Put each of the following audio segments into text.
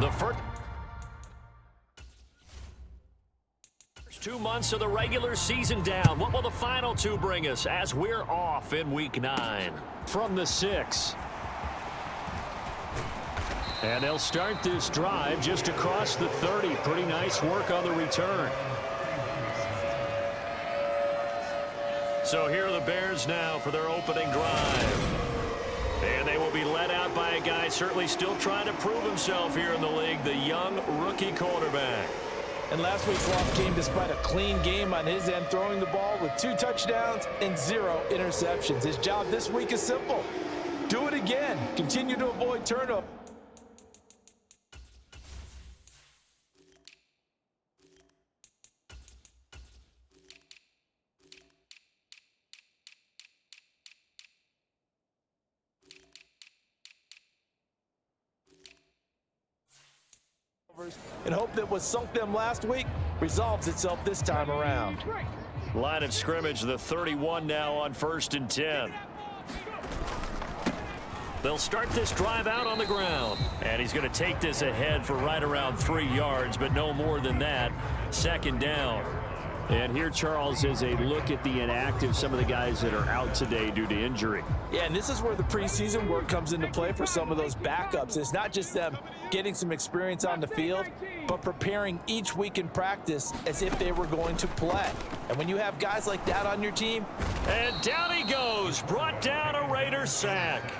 The first 2 months of the regular season down. What will the final two bring us as we're off in Week 9? From the 6. And they'll start this drive just across the 30. Pretty nice work on the return. So here are the Bears now for their opening drive. And they will be led out by a guy certainly still trying to prove himself here in the league, the young rookie quarterback. And last week's loss came despite a clean game on his end, throwing the ball with 2 touchdowns and 0 interceptions. His job this week is simple. Do it again. Continue to avoid turnovers. And hope that what sunk them last week resolves itself this time around. Line of scrimmage, the 31 now on 1st and 10. They'll start this drive out on the ground. And he's going to take this ahead for right around 3 yards, but no more than that. 2nd down. And here, Charles, is a look at the inactive, some of the guys that are out today due to injury. Yeah, and this is where the preseason work comes into play for some of those backups. It's not just them getting some experience on the field, but preparing each week in practice as if they were going to play. And when you have guys like that on your team. And down he goes, brought down a Raider sack.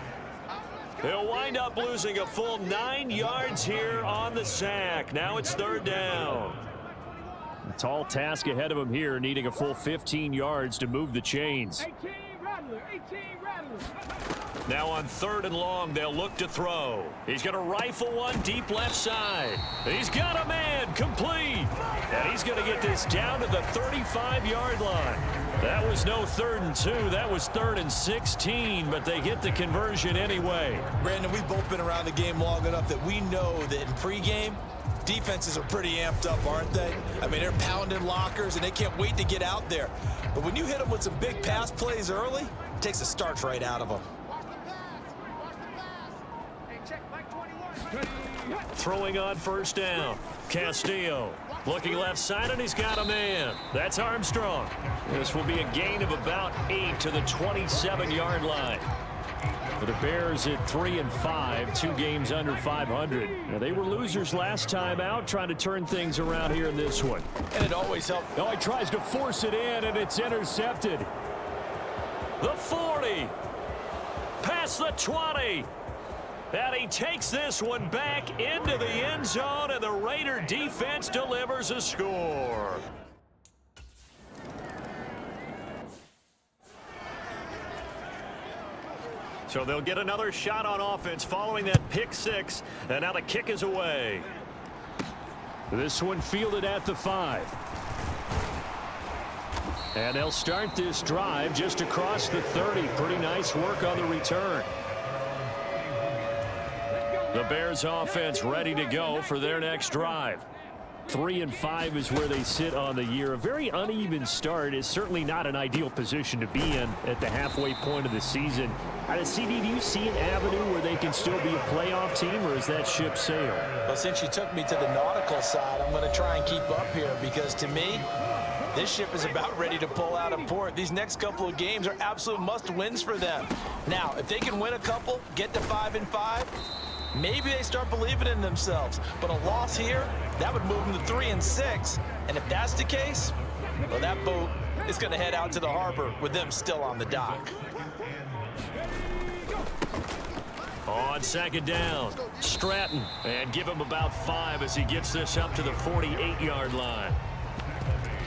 He'll wind up losing a full 9 yards here on the sack. Now it's 3rd down. A tall task ahead of him here, needing a full 15 yards to move the chains. Now on 3rd and long, they'll look to throw. He's going to rifle one deep left side. He's got a man, complete. And he's going to get this down to the 35-yard line. That was no 3rd and 2. That was 3rd and 16, but they get the conversion anyway. Brandon, we've both been around the game long enough that we know that in pregame, defenses are pretty amped up, aren't they? I mean, they're pounding lockers, and they can't wait to get out there. But when you hit them with some big pass plays early, it takes the starch right out of them. Throwing on 1st down. Castillo looking left side, and he's got a man. That's Armstrong. This will be a gain of about 8 to the 27-yard line. For the Bears at 3-5, 2 games under 500. Now, they were losers last time out, trying to turn things around here in this one. And it always helps. Oh, he tries to force it in, and it's intercepted. The 40. Past the 20. And he takes this one back into the end zone, and the Raider defense delivers a score. So they'll get another shot on offense following that pick 6, and now the kick is away. This one fielded at the 5. And they'll start this drive just across the 30. Pretty nice work on the return. The Bears offense ready to go for their next drive. 3-5 is where they sit on the year. A very uneven start is certainly not an ideal position to be in at the halfway point of the season. CD, do you see an avenue where they can still be a playoff team, or is that ship sailed? Well, since you took me to the nautical side, I'm going to try and keep up here because to me, this ship is about ready to pull out of port. These next couple of games are absolute must-wins for them. Now, if they can win a couple, get to 5-5, maybe they start believing in themselves. But a loss here, that would move them to 3-6. And if that's the case, well, that boat is going to head out to the harbor with them still on the dock. On 2nd down, Stratton, and give him about 5 as he gets this up to the 48-yard line.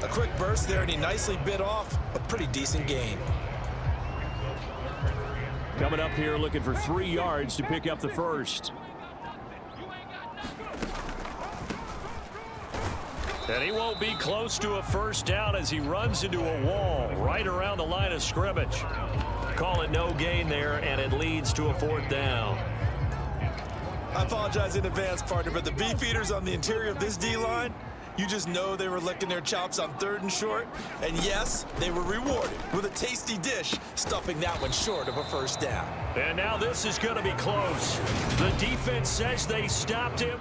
A quick burst there, and he nicely bit off a pretty decent gain. Coming up here looking for 3 yards to pick up the first. And he won't be close to a first down as he runs into a wall right around the line of scrimmage. Call it no gain there, and it leads to a 4th down. I apologize in advance, partner, but the beefeaters on the interior of this D-line, you just know they were licking their chops on 3rd and short. And yes, they were rewarded with a tasty dish, stuffing that one short of a first down. And now this is going to be close. The defense says they stopped him.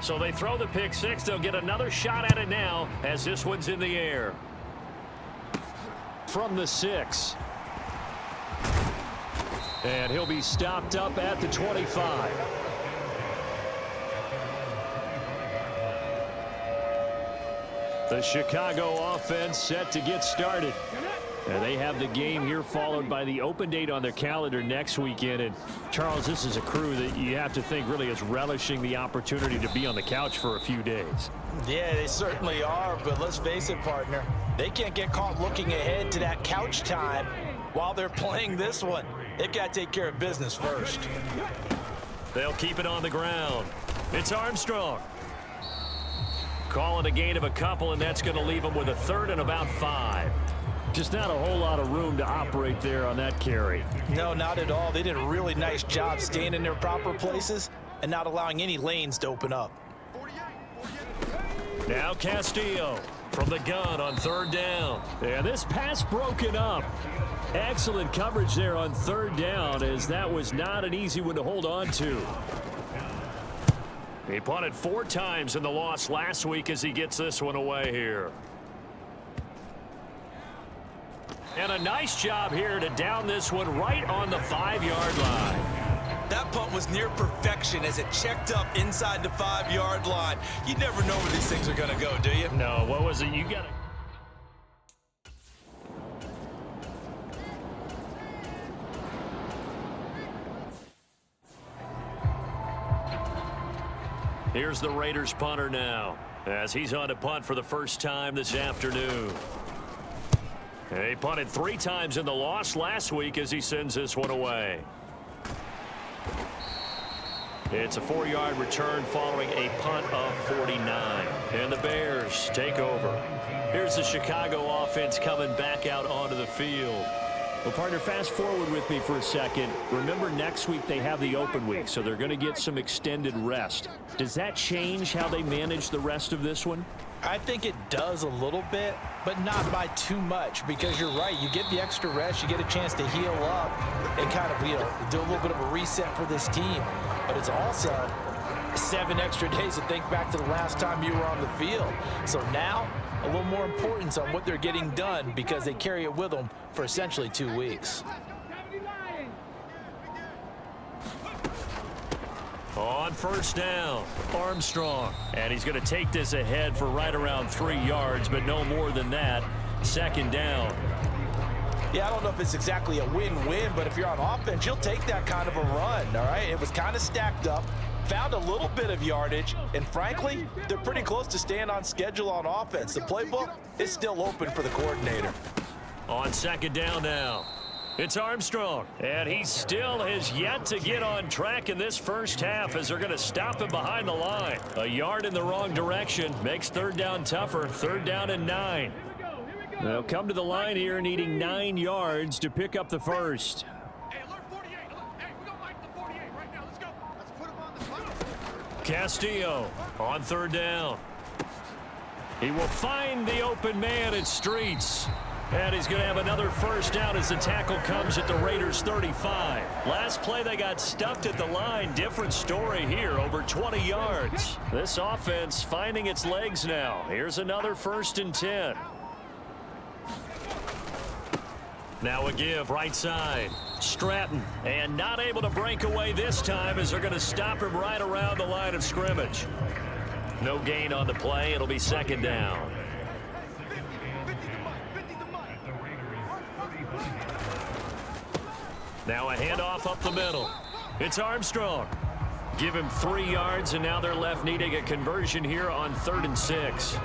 So they throw the pick six. They'll get another shot at it now as this one's in the air. From the 6. And he'll be stopped up at the 25. The Chicago offense set to get started. And they have the game here followed by the open date on their calendar next weekend. And, Charles, this is a crew that you have to think really is relishing the opportunity to be on the couch for a few days. Yeah, they certainly are, but let's face it, partner. They can't get caught looking ahead to that couch time while they're playing this one. They've got to take care of business first. They'll keep it on the ground. It's Armstrong. Call it a gain of a couple, and that's going to leave them with a third and about 5. Just not a whole lot of room to operate there on that carry. No, not at all. They did a really nice job staying in their proper places and not allowing any lanes to open up. Now Castillo from the gun on third down. And this pass broken up. Excellent coverage there on third down, as that was not an easy one to hold on to. He punted 4 times in the loss last week as he gets this one away here. And a nice job here to down this one right on the 5-yard line. That punt was near perfection as it checked up inside the 5-yard line. You never know where these things are going to go, do you? No, what was it? You got to... Here's the Raiders punter now as he's on to punt for the first time this afternoon. He punted 3 times in the loss last week as he sends this one away. It's a 4-yard return following a punt of 49. And the Bears take over. Here's the Chicago offense coming back out onto the field. Well, partner, fast forward with me for a second. Remember, next week they have the open week, so they're going to get some extended rest. Does that change how they manage the rest of this one? I think it does a little bit, but not by too much, because you're right. You get the extra rest, you get a chance to heal up and kind of, do a little bit of a reset for this team. But it's also 7 extra days to think back to the last time you were on the field. So now, a little more importance on what they're getting done because they carry it with them for essentially 2 weeks. On first down, Armstrong. And he's going to take this ahead for right around 3 yards, but no more than that. Second down. Yeah, I don't know if it's exactly a win-win, but if you're on offense, you'll take that kind of a run, all right? It was kind of stacked up, found a little bit of yardage, and frankly, they're pretty close to staying on schedule on offense. The playbook is still open for the coordinator. On second down now, it's Armstrong. And he still has yet to get on track in this first half as they're going to stop him behind the line. A yard in the wrong direction makes third down tougher. Third down and 9. They'll come to the line here needing 9 yards to pick up the first. Castillo on third down. He will find the open man at Streets. And he's going to have another first down as the tackle comes at the Raiders' 35. Last play they got stuffed at the line. Different story here, over 20 yards. This offense finding its legs now. Here's another 1st and 10. Now a give right side. Stratton, and not able to break away this time as they're going to stop him right around the line of scrimmage. No gain on the play. It'll be second down. Now a handoff up the middle. It's Armstrong. Give him 3 yards, and now they're left needing a conversion here on 3rd and 6.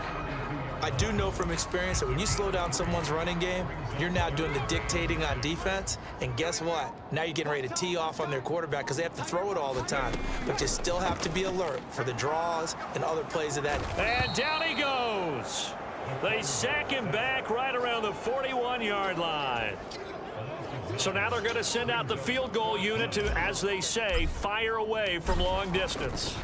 I do know from experience that when you slow down someone's running game, you're now doing the dictating on defense. And guess what? Now you're getting ready to tee off on their quarterback because they have to throw it all the time. But you still have to be alert for the draws and other plays of that. And down he goes. They sack him back right around the 41-yard line. So now they're going to send out the field goal unit to, as they say, fire away from long distance.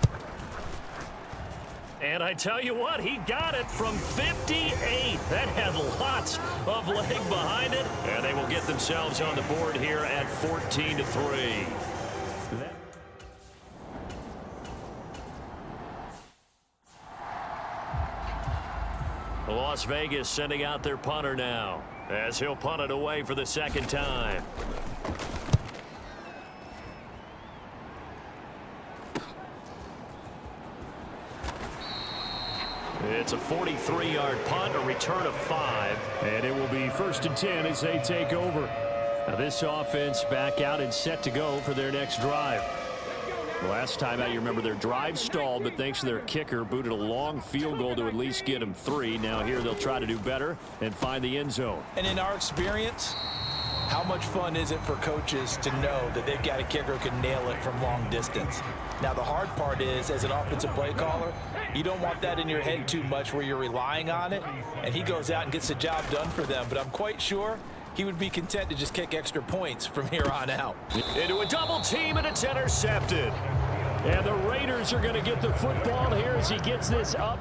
And I tell you what, he got it from 58. That had lots of leg behind it. And they will get themselves on the board here at 14-3. Las Vegas sending out their punter now as he'll punt it away for the second time. It's a 43-yard punt, a return of 5. And it will be 1st and 10 as they take over. Now this offense back out and set to go for their next drive. Last time out, you remember their drive stalled, but thanks to their kicker, booted a long field goal to at least get them 3. Now here they'll try to do better and find the end zone. And in our experience, how much fun is it for coaches to know that they've got a kicker who can nail it from long distance? Now the hard part is, as an offensive play caller, you don't want that in your head too much where you're relying on it, and he goes out and gets the job done for them. But I'm quite sure he would be content to just kick extra points from here on out. Into a double team, and it's intercepted. And the Raiders are going to get the football here as he gets this up.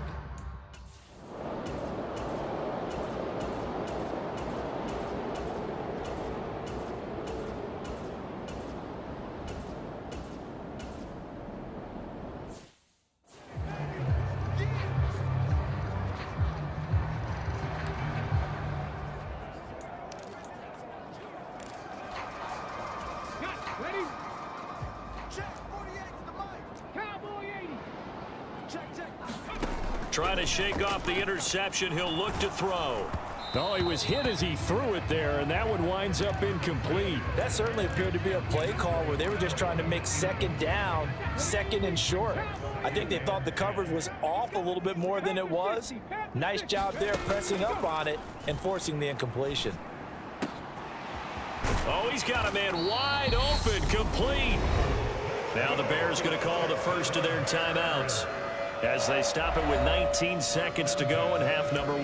Trying to shake off the interception. He'll look to throw. Oh, he was hit as he threw it there, and that one winds up incomplete. That certainly appeared to be a play call where they were just trying to make second down, second and short. I think they thought the coverage was off a little bit more than it was. Nice job there pressing up on it and forcing the incompletion. Oh, he's got a man wide open, complete. Now the Bears going to call the first of their timeouts as they stop it with 19 seconds to go in half number 1.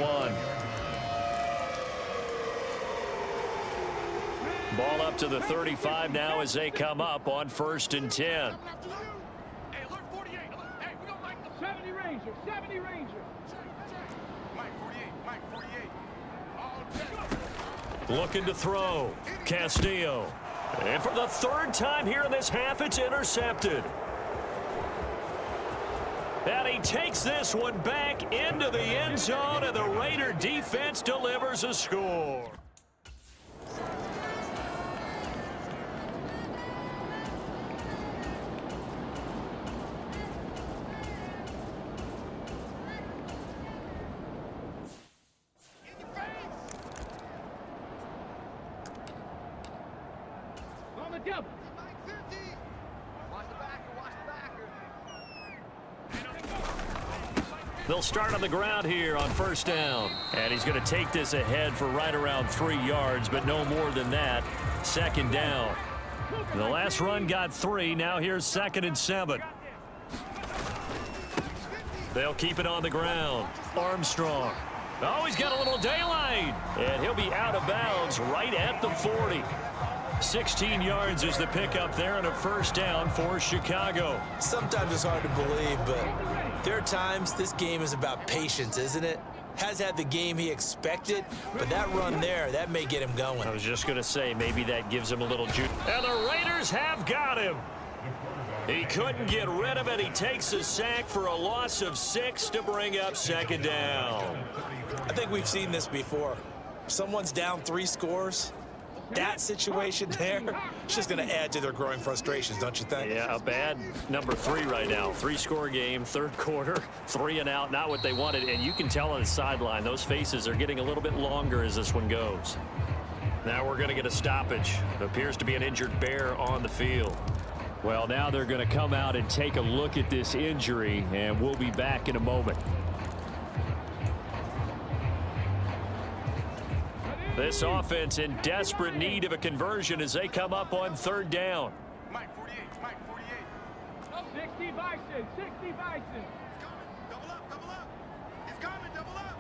Ball up to the 35 now as they come up on 1st and 10. Hey, look, 48. Hey, we got Mike 70 Ranger, 70 Ranger. Mike 48, Mike 48. Looking to throw. Castillo. And for the 3rd time here in this half, it's intercepted. And he takes this one back into the end zone, and the Raider defense delivers a score. On the double. They'll start on the ground here on 1st down. And he's going to take this ahead for right around 3 yards, but no more than that. 2nd down. The last run got 3. Now here's 2nd and 7. They'll keep it on the ground. Armstrong. Oh, he's got a little daylight. And he'll be out of bounds right at the 40. 16 yards is the pickup there and a 1st down for Chicago. Sometimes it's hard to believe, but there are times this game is about patience, isn't it? Has had the game he expected, but that run there, that may get him going. I was just going to say, maybe that gives him a little juice. And the Raiders have got him. He couldn't get rid of it. He takes a sack for a loss of 6 to bring up 2nd down. I think we've seen this before. Someone's down 3 scores. That situation there, it's just going to add to their growing frustrations, don't you think? Yeah, a bad number 3 right now. 3-score game, 3rd quarter, 3 and out, not what they wanted. And you can tell on the sideline, those faces are getting a little bit longer as this one goes. Now we're going to get a stoppage. It appears to be an injured Bear on the field. Well, now they're going to come out and take a look at this injury, and we'll be back in a moment. This offense in desperate need of a conversion as they come up on 3rd down. Mike 48, Mike 48. 60 Bison, 60 Bison. Double up, double up. He's coming, double up.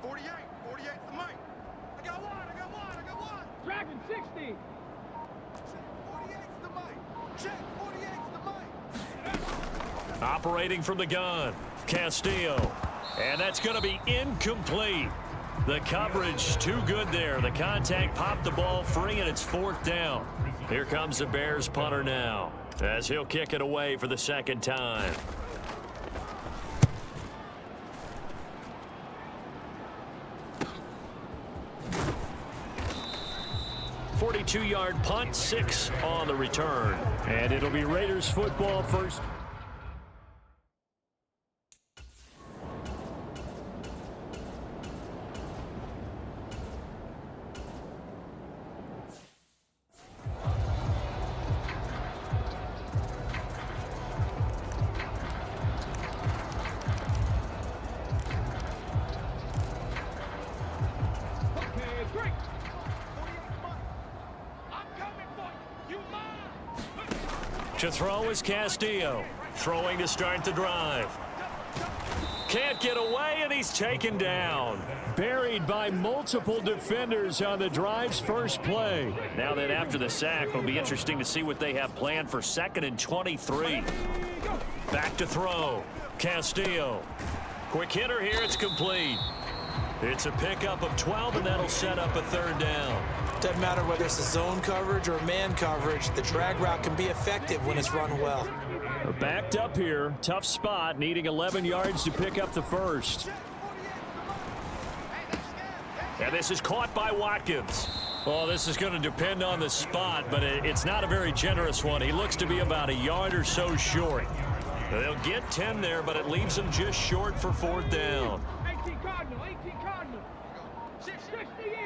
48, 48's the Mike. I got one. Dragon 60. 48's the Mike. Check, 48's the Mike. Operating from the gun, Castillo. And that's going to be incomplete. The coverage too good there. The contact popped the ball free, and it's 4th down. Here comes the Bears punter now as he'll kick it away for the 2nd time. 42-yard punt, 6 on the return. And it'll be Raiders football first. To throw is Castillo. Throwing to start the drive. Can't get away, and he's taken down. Buried by multiple defenders on the drive's first play. Now that after the sack, it'll be interesting to see what they have planned for 2nd and 23. Back to throw. Castillo. Quick hitter here. It's complete. It's a pickup of 12, and that'll set up a 3rd down. Doesn't matter whether it's a zone coverage or man coverage, the drag route can be effective when it's run well. Backed up here. Tough spot, needing 11 yards to pick up the first. And this is caught by Watkins. Well, this is going to depend on the spot, but it's not a very generous one. He looks to be about a yard or so short. They'll get 10 there, but it leaves them just short for 4th down. 18 Cardinal, 18 Cardinal. 60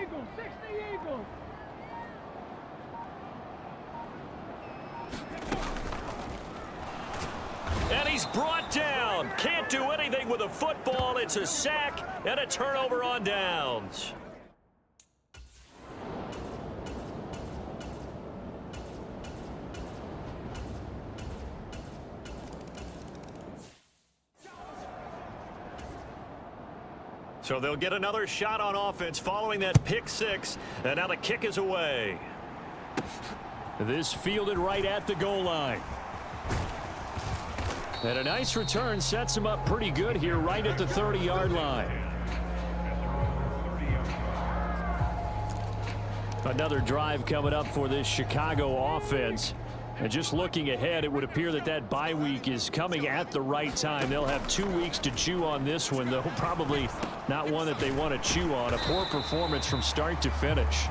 Eagles, 60 Eagles. And he's brought down. Can't do anything with a football. It's a sack and a turnover on downs. So they'll get another shot on offense following that pick 6. And now the kick is away. This fielded right at the goal line. And a nice return sets him up pretty good here right at the 30-yard line. Another drive coming up for this Chicago offense. And just looking ahead, it would appear that that bye week is coming at the right time. They'll have 2 weeks to chew on this one, though probably not one that they want to chew on. A poor performance from start to finish.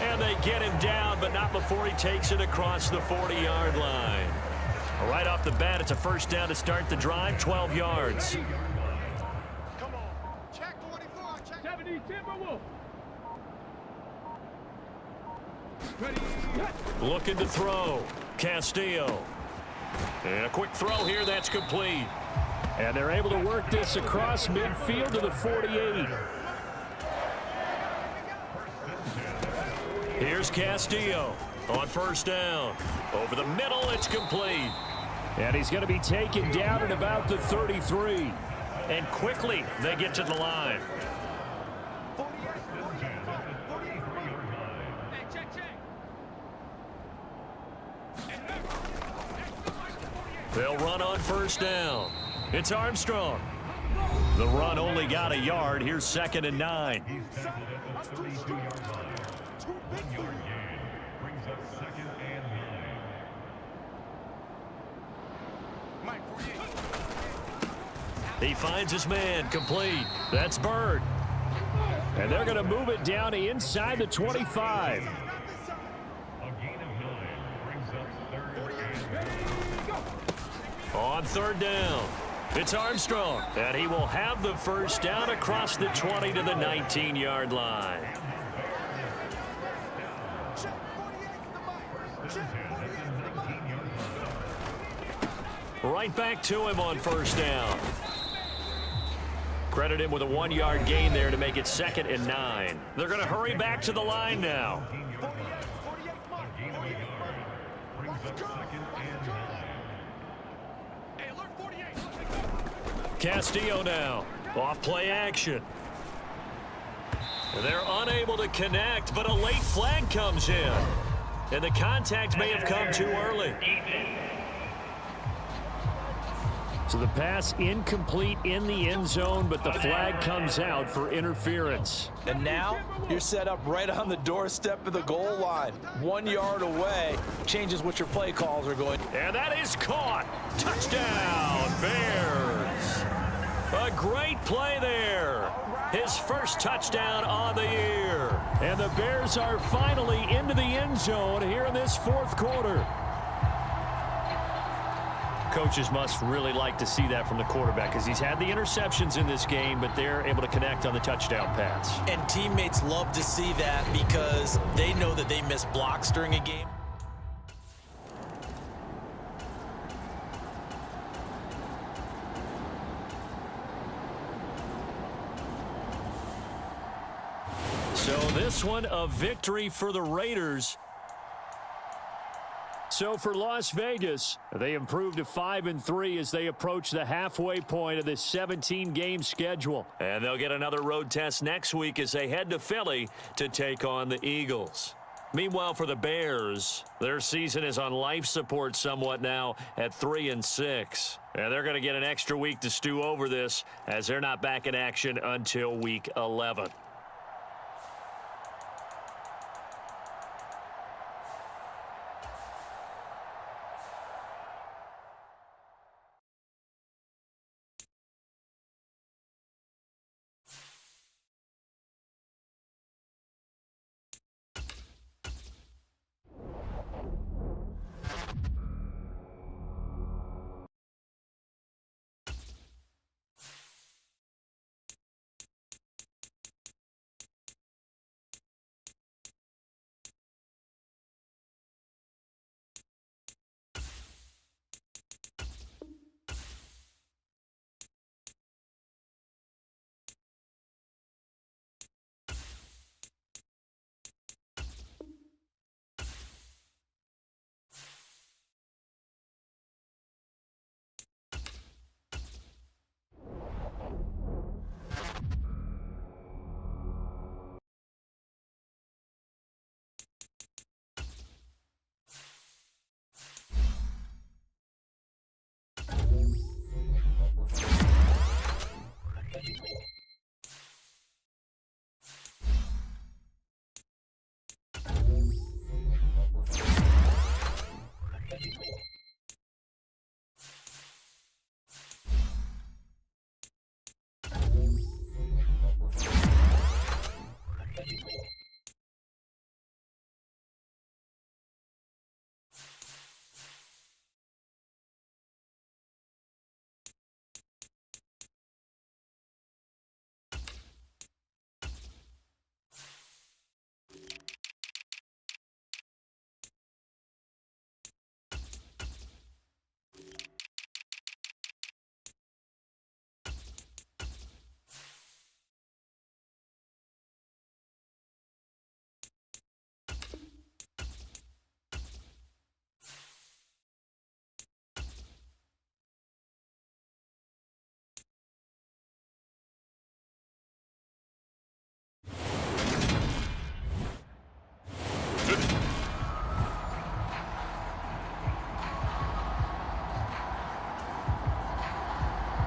And they get him down, but not before he takes it across the 40-yard line. Right off the bat, it's a 1st down to start the drive, 12 yards. Come on. Check 24. Check 70 Timberwolf. Ready. Looking to throw. Castillo. And a quick throw here, that's complete. And they're able to work this across midfield to the 48. Here's Castillo on 1st down. Over the middle, it's complete. And he's going to be taken down at about the 33. And quickly, they get to the line. They'll run on 1st down. It's Armstrong. The run only got a yard. Here's 2nd and 9. He's tackled at the 32-yard line. 1-yard gain brings up 2nd and 9. He finds his man, complete. That's Bird. And they're going to move it down to inside the 25. A gain of 9 brings up 3rd and 9. On 3rd down, it's Armstrong. And he will have the 1st down across the 20 to the 19-yard line. Right back to him on 1st down. Credit him with a 1-yard gain there to make it 2nd and 9. They're going to hurry back to the line now. Castillo now. Off play action. They're unable to connect, but a late flag comes in. And the contact may have come too early. So the pass incomplete in the end zone, but the flag comes out for interference. And now you're set up right on the doorstep of the goal line. 1 yard away changes what your play calls are going. And that is caught. Touchdown, Bears. A great play there. His first touchdown on the year. score. And the Bears are finally into the end zone here in this fourth quarter. Coaches must really like to see that from the quarterback because he's had the interceptions in this game, but they're able to connect on the touchdown pass. And teammates love to see that because they know that they miss blocks during a game. So this one, a victory for the Raiders. So for Las Vegas, they improved to 5-3 as they approach the halfway point of this 17-game schedule. And they'll get another road test next week as they head to Philly to take on the Eagles. Meanwhile, for the Bears, their season is on life support somewhat now at 3-6. And they're going to get an extra week to stew over this as they're not back in action until week 11.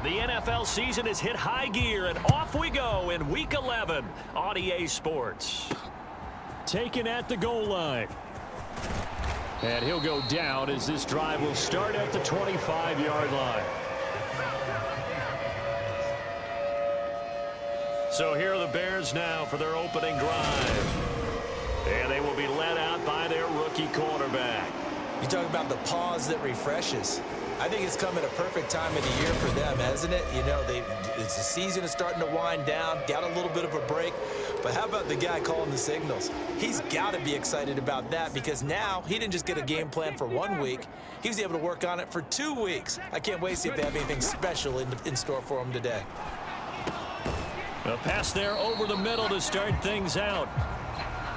The NFL season has hit high gear, and off we go in Week 11 on EA Sports. Taken at the goal line. And he'll go down as this drive will start at the 25-yard line. So here are the Bears now for their opening drive. And they will be led out by their rookie quarterback. You talk about the pause that refreshes. I think it's come at a perfect time of the year for them, hasn't it? You know, the season is starting to wind down, got a little bit of a break. But how about the guy calling the signals? He's got to be excited about that because now he didn't just get a game plan for 1 week. He was able to work on it for 2 weeks. I can't wait to see if they have anything special in store for him today. A pass there over the middle to start things out.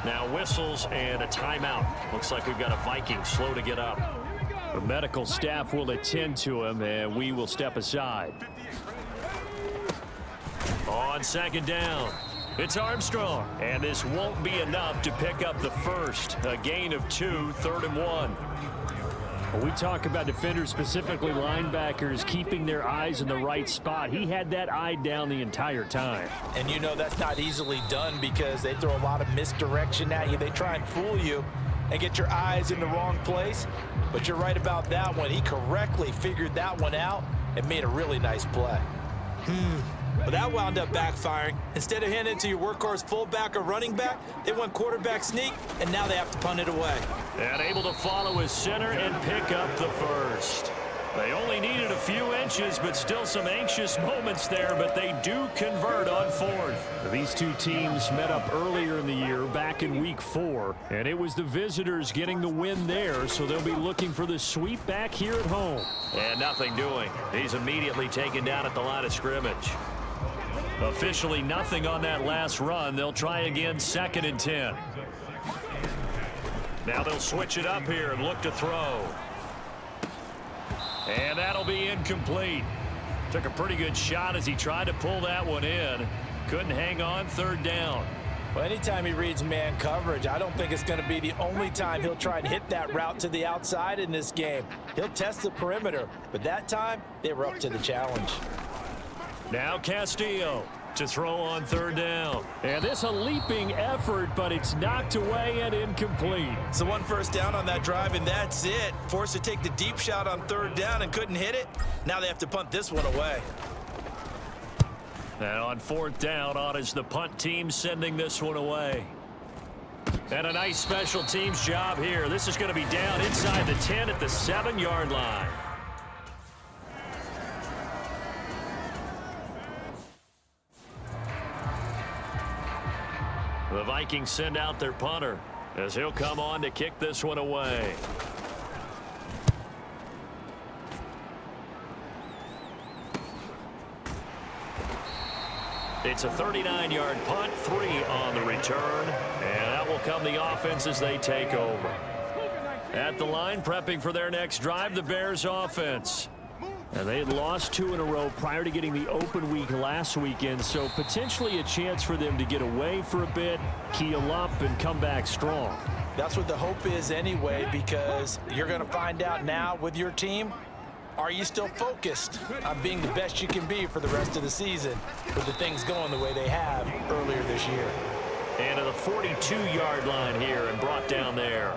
Now whistles and a timeout. Looks like we've got a Viking slow to get up. The medical staff will attend to him, and we will step aside. On second down, it's Armstrong. And this won't be enough to pick up the first. A gain of 2, 3rd and 1. When we talk about defenders, specifically linebackers, keeping their eyes in the right spot, he had that eye down the entire time. And you know that's not easily done because they throw a lot of misdirection at you. They try and fool you and get your eyes in the wrong place. But you're right about that one. He correctly figured that one out and made a really nice play. Well, that wound up backfiring. Instead of handing it to your workhorse fullback or running back, they went quarterback sneak, and now they have to punt it away. And able to follow his center and pick up the first. They only needed a few inches, but still some anxious moments there, but they do convert on fourth. These two teams met up earlier in the year, back in week 4, and it was the visitors getting the win there, so they'll be looking for the sweep back here at home. And nothing doing. He's immediately taken down at the line of scrimmage. Officially nothing on that last run. They'll try again, 2nd and 10. Now they'll switch it up here and look to throw. And that'll be incomplete. Took a pretty good shot as he tried to pull that one in. Couldn't hang on, 3rd down. Well, anytime he reads man coverage, I don't think it's going to be the only time he'll try and hit that route to the outside in this game. He'll test the perimeter, but that time they were up to the challenge. Now Castillo to throw on 3rd down. And this a leaping effort, but it's knocked away and incomplete. So 1 first down on that drive, and that's it. Forced to take the deep shot on 3rd down and couldn't hit it. Now they have to punt this one away. And on 4th down, on is the punt team sending this one away. And a nice special teams job here. This is going to be down inside the 10 at the 7-yard line. The Vikings send out their punter as he'll come on to kick this one away. It's a 39-yard punt, 3 on the return, and that will come the offense as they take over. At the line, prepping for their next drive, the Bears offense. And they had lost 2 in a row prior to getting the open week last weekend, so potentially a chance for them to get away for a bit, keel up, and come back strong. That's what the hope is anyway, because you're going to find out now with your team, are you still focused on being the best you can be for the rest of the season with the things going the way they have earlier this year? And to the 42-yard line here and brought down there.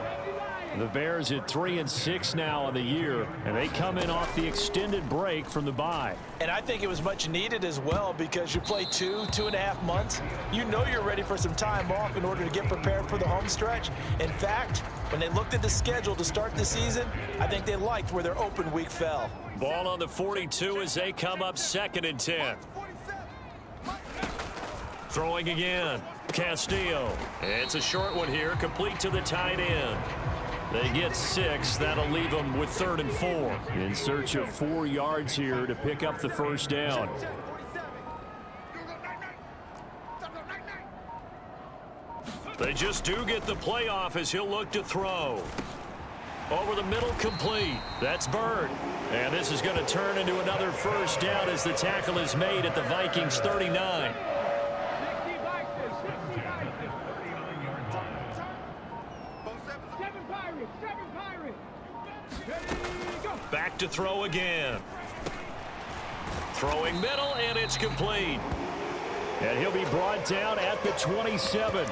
The Bears at 3-6 now on the year, and they come in off the extended break from the bye. And I think it was much needed as well, because you play 2.5 months. You know you're ready for some time off in order to get prepared for the home stretch. In fact, when they looked at the schedule to start the season, I think they liked where their open week fell. Ball on the 42 as they come up 2nd and 10. Throwing again, Castillo. It's a short one here, complete to the tight end. They get 6. That'll leave them with 3rd and 4. In search of 4 yards here to pick up the first down. They just do get the playoff as he'll look to throw. Over the middle, complete. That's Bird. And this is going to turn into another first down as the tackle is made at the Vikings 39. Back to throw again. Throwing middle, and it's complete. And he'll be brought down at the 27.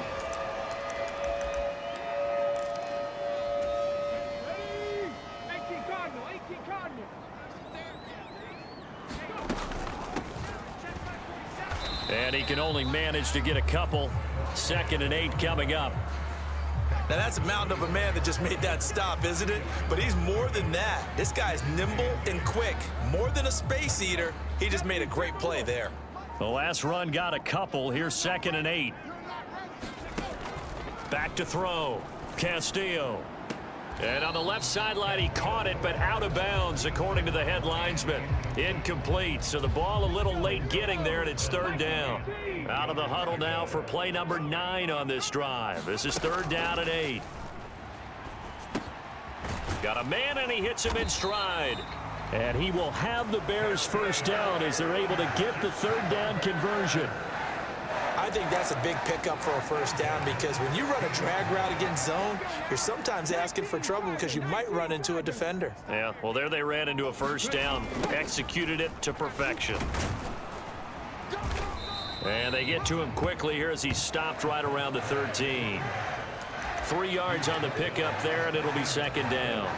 And he can only manage to get a couple. 2nd and 8 coming up. Now that's a mountain of a man that just made that stop, isn't it? But he's more than that. This guy's nimble and quick. More than a space eater. He just made a great play there. The last run got a couple. Here's 2nd and 8. Back to throw. Castillo. And on the left sideline, he caught it, but out of bounds, according to the head linesman. Incomplete, so the ball a little late getting there, and it's 3rd down. Out of the huddle now for play number 9 on this drive. This is 3rd down and 8. Got a man, and he hits him in stride. And he will have the Bears first down as they're able to get the 3rd down conversion. I think that's a big pickup for a first down, because when you run a drag route against zone, you're sometimes asking for trouble because you might run into a defender. Yeah, well, there they ran into a first down. Executed it to perfection. And they get to him quickly here as he stopped right around the 13. 3 yards on the pickup there, and it'll be 2nd down.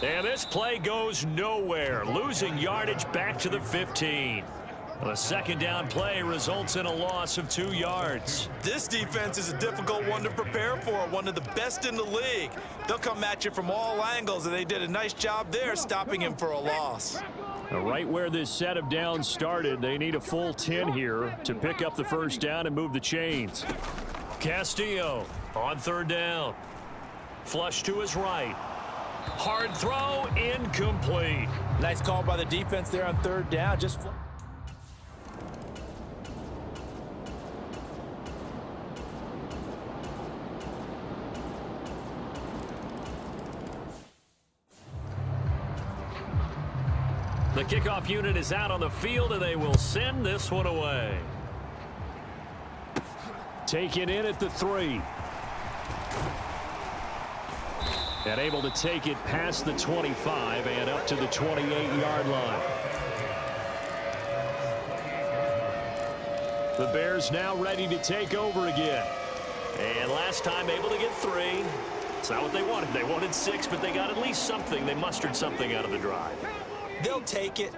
And this play goes nowhere, losing yardage back to the 15. The second down play results in a loss of 2 yards. This defense is a difficult one to prepare for, one of the best in the league. They'll come at you from all angles, and they did a nice job there stopping him for a loss. Right where this set of downs started, they need a full 10 here to pick up the first down and move the chains. Castillo on third down. Flush to his right. Hard throw, incomplete. Nice call by the defense there on third down. The kickoff unit is out on the field, and they will send this one away. Taken in at the 3. And able to take it past the 25 and up to the 28-yard line. The Bears now ready to take over again. And last time able to get 3. It's not what they wanted. They wanted 6, but they got at least something. They mustered something out of the drive. They'll take it.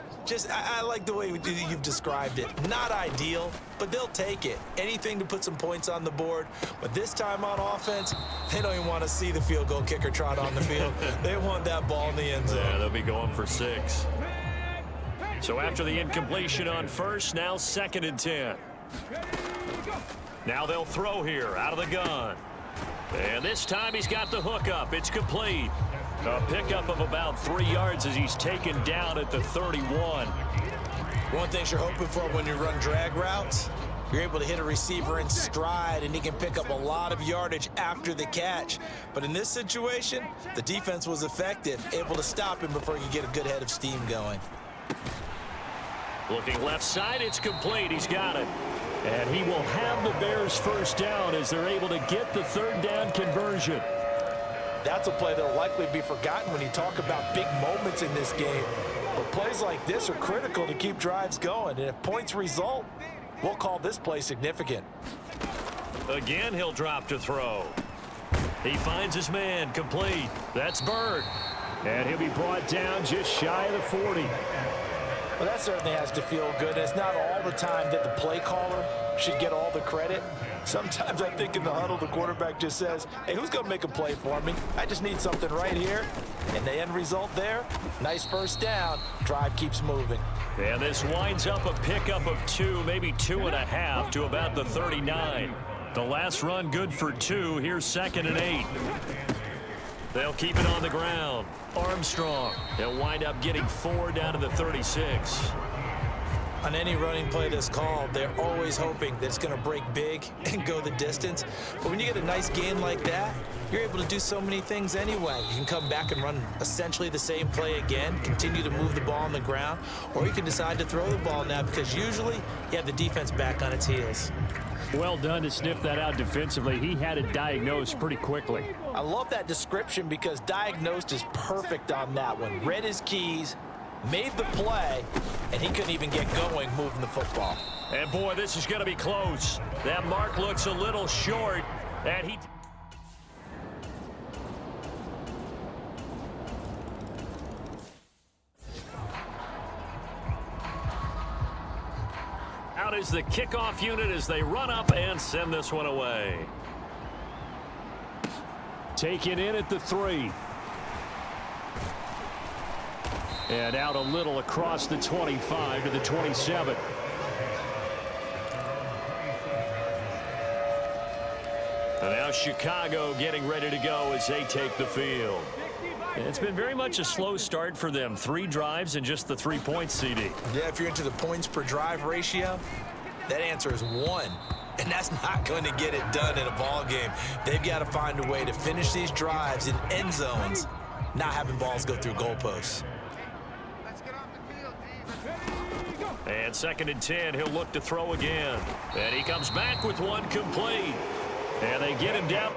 I like the way you've described it. Not ideal, but they'll take it. Anything to put some points on the board. But this time on offense, they don't even want to see the field goal kicker trot on the field. They want that ball in the end zone. Yeah, they'll be going for 6. So after the incompletion on first, now 2nd and 10. Now they'll throw here out of the gun. And this time he's got the hook up. It's complete. A pickup of about 3 yards as he's taken down at the 31. One thing you're hoping for when you run drag routes, you're able to hit a receiver in stride, and he can pick up a lot of yardage after the catch. But in this situation, the defense was effective, able to stop him before you get a good head of steam going. Looking left side, it's complete. He's got it. And he will have the Bears first down as they're able to get the third down conversion. That's a play that will likely be forgotten when you talk about big moments in this game. But plays like this are critical to keep drives going. And if points result, we'll call this play significant. Again, he'll drop to throw. He finds his man, complete. That's Bird. And he'll be brought down just shy of the 40. Well, that certainly has to feel good. It's not all the time that the play caller should get all the credit. Sometimes I think in the huddle, the quarterback just says, hey, who's going to make a play for me? I just need something right here. And the end result there, nice first down. Drive keeps moving. And this winds up a pickup of 2, maybe 2.5 to about the 39. The last run good for 2. Here's 2nd and 8. They'll keep it on the ground. Armstrong. They'll wind up getting 4 down to the 36. On any running play that's called, they're always hoping that it's going to break big and go the distance. But when you get a nice gain like that, you're able to do so many things anyway. You can come back and run essentially the same play again, continue to move the ball on the ground, or you can decide to throw the ball now because usually you have the defense back on its heels. Well done to sniff that out defensively. He had it diagnosed pretty quickly. I love that description because diagnosed is perfect on that one. Read his keys, made the play, and he couldn't even get going moving the football. And boy, this is going to be close. That mark looks a little short, and he... Out is the kickoff unit as they run up and send this one away. Taken in at the 3. And out a little across the 25 to the 27. And now Chicago getting ready to go as they take the field. It's been very much a slow start for them. 3 drives and just the 3 points, CD. Yeah, if you're into the points per drive ratio, that answer is 1. And that's not going to get it done in a ball game. They've got to find a way to finish these drives in end zones, not having balls go through goalposts. And 2nd and 10, he'll look to throw again. And he comes back with one complete. And they get him down.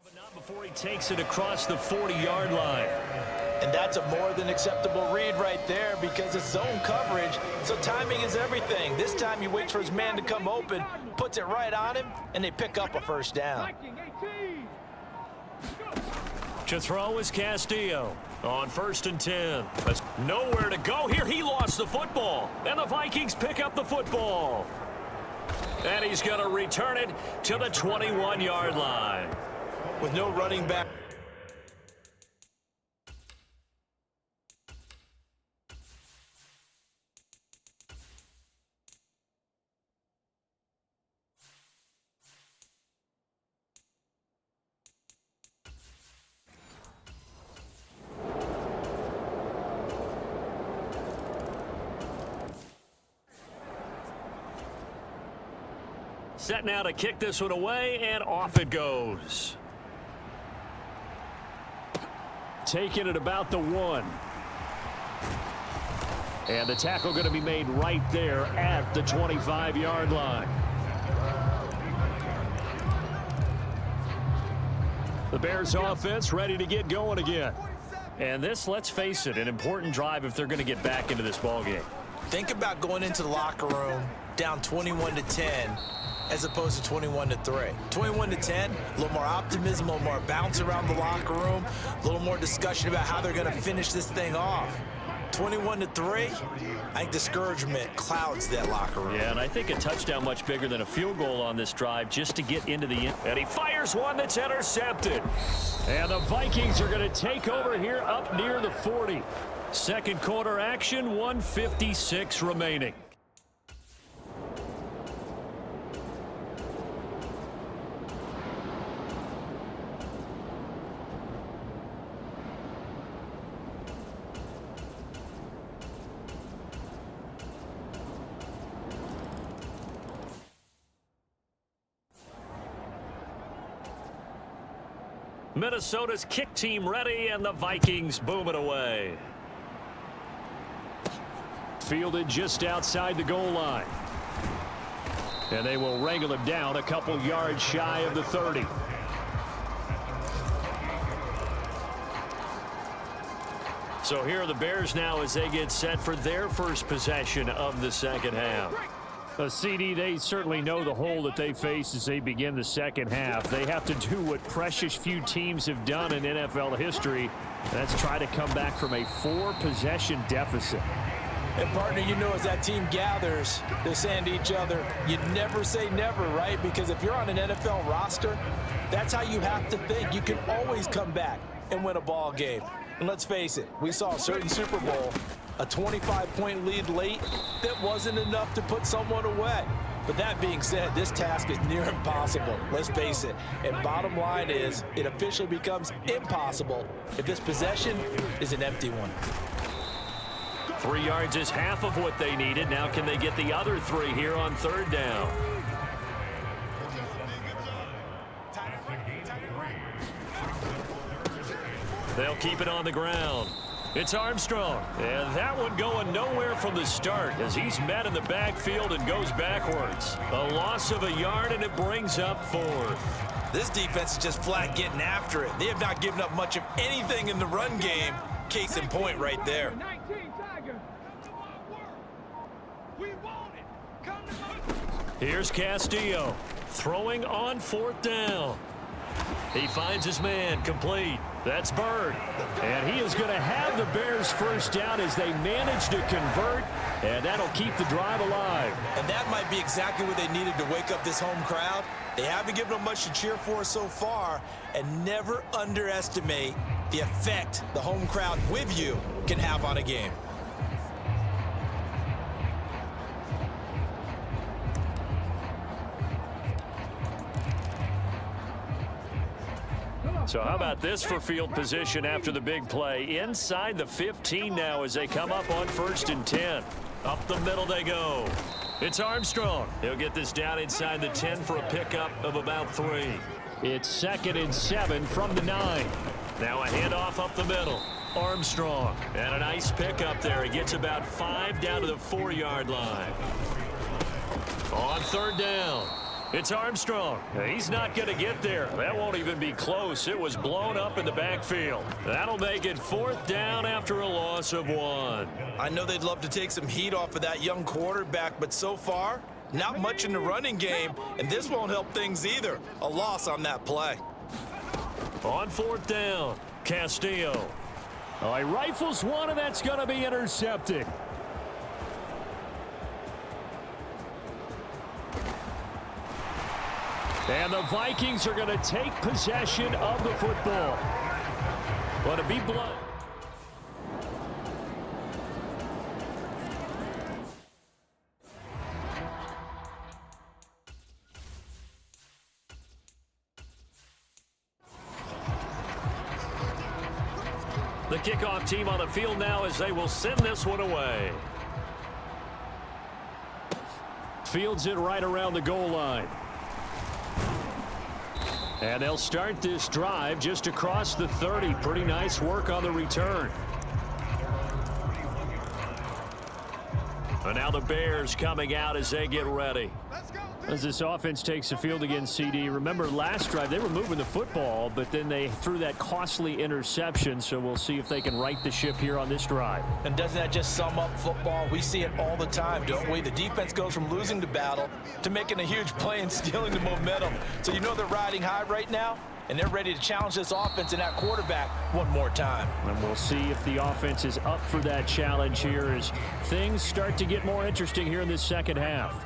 But not before he takes it across the 40-yard line. And that's a more than acceptable read right there because it's zone coverage, so timing is everything. This time he waits for his man to come open, puts it right on him, and they pick up a first down. To throw is Castillo on 1st and 10. There's nowhere to go here. He lost the football, and the Vikings pick up the football. And he's going to return it to the 21-yard line. With no running back. Set now to kick this one away, and off it goes. Taking it about the 1. And the tackle going to be made right there at the 25-yard line. The Bears offense ready to get going again. And this, let's face it, an important drive if they're going to get back into this ballgame. Think about going into the locker room down 21-10 as opposed to 21-3. 21-10, a little more optimism, a little more bounce around the locker room, a little more discussion about how they're going to finish this thing off. 21-3, I think discouragement clouds that locker room. Yeah, and I think a touchdown much bigger than a field goal on this drive just to get into the end. And he fires one that's intercepted. And the Vikings are going to take over here up near the 40. Second quarter action, 1:56 remaining. Minnesota's kick team ready, and the Vikings boom it away. Fielded just outside the goal line. And they will wrangle him down a couple yards shy of the 30. So here are the Bears now as they get set for their first possession of the second half. CD, they certainly know the hole that they face as they begin the second half. They have to do what precious few teams have done in NFL history. That's try to come back from a 4-possession deficit. And partner, you know, as that team gathers, they're saying to each other, you never say never, right? Because if you're on an NFL roster, that's how you have to think. You can always come back and win a ball game. And let's face it, we saw a certain Super Bowl, a 25-point lead late that wasn't enough to put someone away. But that being said, this task is near impossible. Let's face it. And bottom line is, it officially becomes impossible if this possession is an empty one. 3 yards is half of what they needed. Now can they get the other 3 here on third down? They'll keep it on the ground. It's Armstrong. And that one going nowhere from the start as he's met in the backfield and goes backwards. A loss of a yard, and it brings up 4th. This defense is just flat getting after it. They have not given up much of anything in the run game. Case in point right there. Here's Castillo throwing on 4th down. He finds his man, complete. That's Bird. And he is going to have the Bears first down as they manage to convert, and that'll keep the drive alive. And that might be exactly what they needed to wake up this home crowd. They haven't given them much to cheer for so far, and never underestimate the effect the home crowd with you can have on a game. So how about this for field position after the big play? Inside the 15 now as they come up on 1st and 10. Up the middle they go. It's Armstrong. He'll get this down inside the 10 for a pickup of about 3. It's 2nd and 7 from the 9. Now a handoff up the middle. Armstrong. And a nice pickup there. He gets about 5 down to the 4-yard line. On third down. It's Armstrong. He's not going to get there. That won't even be close. It was blown up in the backfield. That'll make it 4th down after a loss of 1. I know they'd love to take some heat off of that young quarterback, but so far, not much in the running game, and this won't help things either. A loss on that play. On 4th down, Castillo. Oh, he rifles one, and that's going to be intercepted. And the Vikings are going to take possession of the football. But to be blunt. The kickoff team on the field now as they will send this one away. Fields it right around the goal line. And they'll start this drive just across the 30. Pretty nice work on the return. And now the Bears coming out as they get ready. As this offense takes the field against CD, remember last drive they were moving the football, but then they threw that costly interception, so we'll see if they can right the ship here on this drive. And doesn't that just sum up football? We see it all the time, don't we? The defense goes from losing the battle to making a huge play and stealing the momentum. So you know they're riding high right now, and they're ready to challenge this offense and that quarterback one more time. And we'll see if the offense is up for that challenge here as things start to get more interesting here in this second half.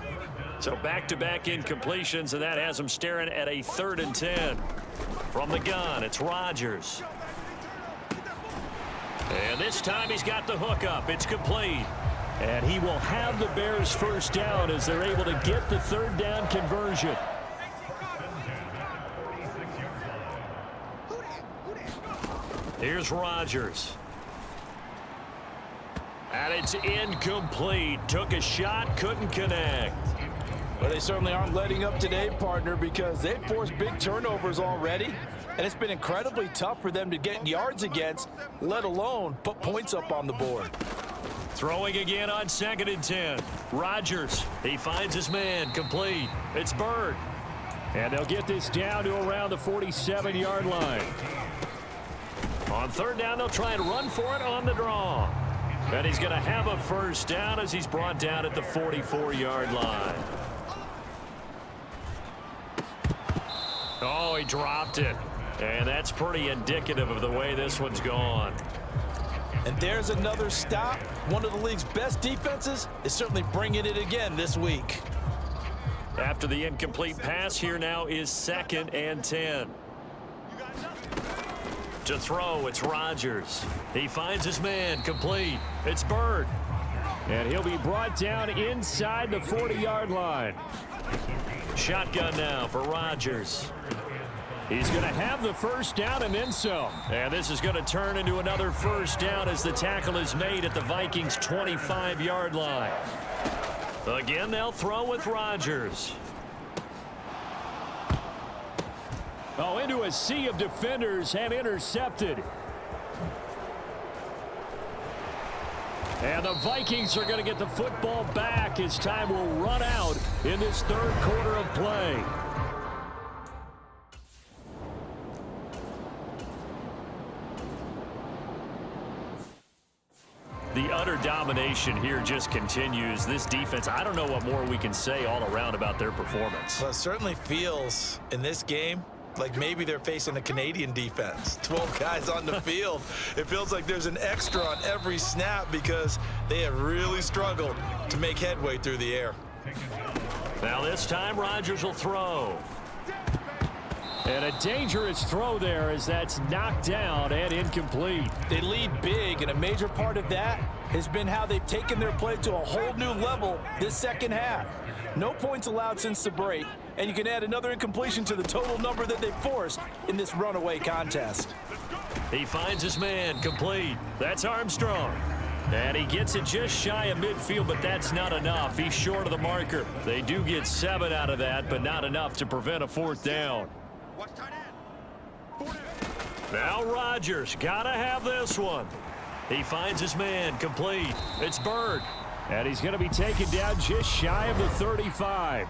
So back-to-back incompletions, and that has them staring at a 3rd and 10. From the gun, it's Rodgers. And this time he's got the hook up. It's complete. And he will have the Bears first down as they're able to get the 3rd down conversion. Here's Rodgers. And it's incomplete. Took a shot, couldn't connect. Well, they certainly aren't letting up today, partner, because they've forced big turnovers already, and it's been incredibly tough for them to get yards against, let alone put points up on the board. Throwing again on 2nd and 10. Rodgers, he finds his man, complete. It's Bird. And they'll get this down to around the 47-yard line. On 3rd down, they'll try and run for it on the draw. And he's going to have a first down as he's brought down at the 44-yard line. Oh, he dropped it. And that's pretty indicative of the way this one's gone. And there's another stop. One of the league's best defenses is certainly bringing it again this week. After the incomplete pass, here now is 2nd and 10. To throw, it's Rodgers. He finds his man, complete. It's Bird. And he'll be brought down inside the 40-yard line. Shotgun now for Rodgers. He's going to have the first down and then some. And this is going to turn into another first down as the tackle is made at the Vikings' 25-yard line. Again, they'll throw with Rodgers. Oh, into a sea of defenders and intercepted. And the Vikings are going to get the football back as time will run out in this 3rd quarter of play. The utter domination here just continues. This defense, I don't know what more we can say all around about their performance. Well, it certainly feels in this game like maybe they're facing a Canadian defense. 12 guys on the field. It feels like there's an extra on every snap because they have really struggled to make headway through the air. Now this time Rodgers will throw. And a dangerous throw there as that's knocked down and incomplete. They lead big, and a major part of that has been how they've taken their play to a whole new level this second half. No points allowed since the break, and you can add another incompletion to the total number that they forced in this runaway contest. He finds his man, complete. That's Armstrong. And he gets it just shy of midfield, but that's not enough. He's short of the marker. They do get 7 out of that, but not enough to prevent a 4th down. Now Rodgers, gotta have this one. He finds his man, complete. It's Bird. And he's going to be taken down just shy of the 35.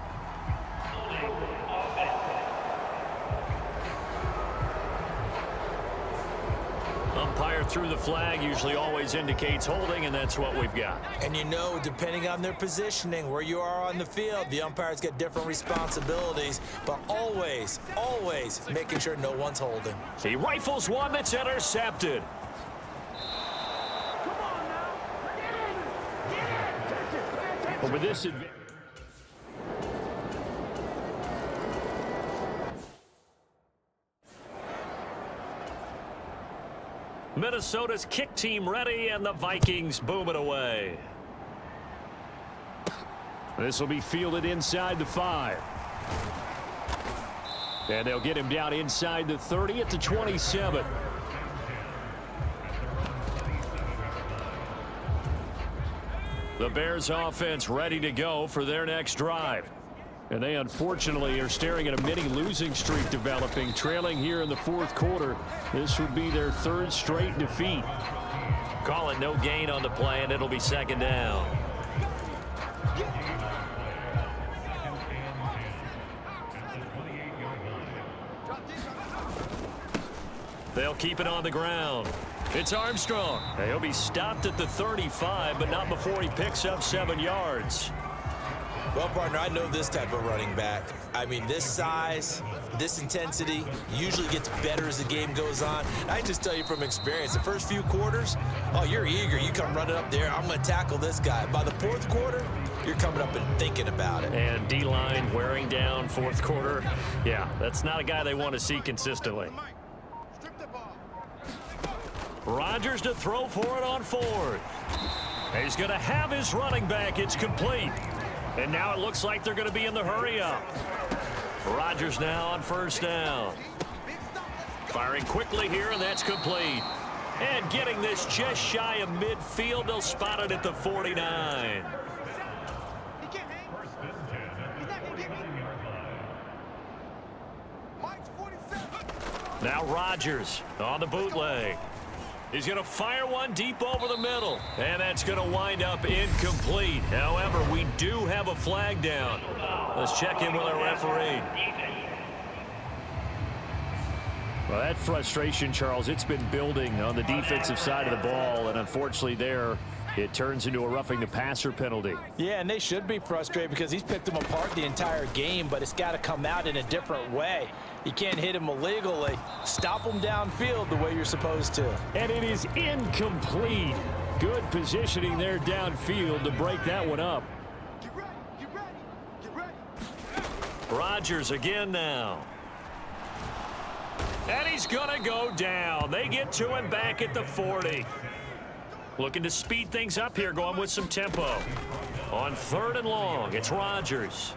umpire threw the flag, usually always indicates holding, and that's what we've got. And you know, depending on their positioning, where you are on the field, the umpires get different responsibilities, but always, always making sure no one's holding. He rifles one that's intercepted. But with this advantage, Minnesota's kick team ready, and the Vikings boom it away. this will be fielded inside the 5. And they'll get him down inside the 30 at the 27. The Bears offense ready to go for their next drive. And they unfortunately are staring at a mini losing streak developing, trailing here in the 4th quarter. This would be their 3rd straight defeat. Call it no gain on the play, and it'll be 2nd down. They'll keep it on the ground. It's Armstrong. He'll be stopped at the 35, but not before he picks up 7 yards. Well, partner, I know this type of running back. I mean, this size, this intensity usually gets better as the game goes on. I just tell you from experience, the first few quarters, oh, you're eager. You come running up there, I'm going to tackle this guy. By the 4th quarter, you're coming up and thinking about it. And D-line wearing down 4th quarter. Yeah, that's not a guy they want to see consistently. Rodgers to throw for it on 4th. He's going to have his running back. It's complete. And now it looks like they're going to be in the hurry up. Rodgers now on 1st down. Firing quickly here, and that's complete. And getting this just shy of midfield, they'll spot it at the 49. Now Rodgers on the bootleg. He's going to fire one deep over the middle. And that's going to wind up incomplete. However, we do have a flag down. Let's check in with our referee. Well, that frustration, Charles, it's been building on the defensive side of the ball. And unfortunately there, it turns into a roughing the passer penalty. Yeah, and they should be frustrated because he's picked them apart the entire game, but it's got to come out in a different way. You can't hit him illegally. Stop him downfield the way you're supposed to. And it is incomplete. Good positioning there downfield to break that one up. Get ready, get ready, get ready. Rodgers again now. And he's going to go down. They get to him back at the 40. Looking to speed things up here, going with some tempo. On 3rd and long, it's Rodgers.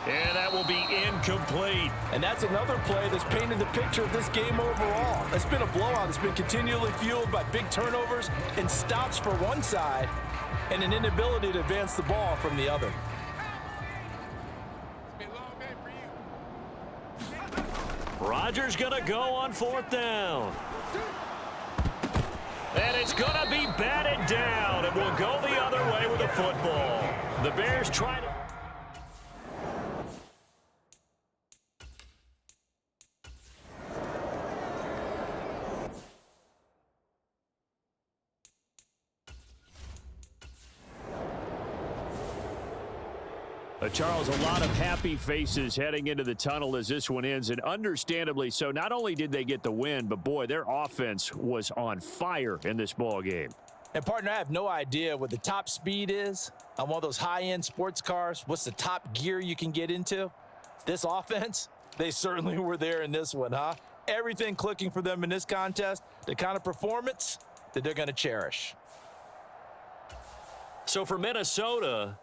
And that will be incomplete. And that's another play that's painted the picture of this game overall. It's been a blowout. It's been continually fueled by big turnovers and stops for one side and an inability to advance the ball from the other. Rodgers going to go on 4th down. And it's going to be batted down, and we'll go the other way with the football. The Bears try to... Charles, a lot of happy faces heading into the tunnel as this one ends, and understandably so. Not only did they get the win, but boy, their offense was on fire in this ball game. And partner, I have no idea what the top speed is on one of those high-end sports cars. What's the top gear you can get into? This offense, they certainly were there in this one, huh? Everything clicking for them in this contest, the kind of performance that they're going to cherish. So for Minnesota...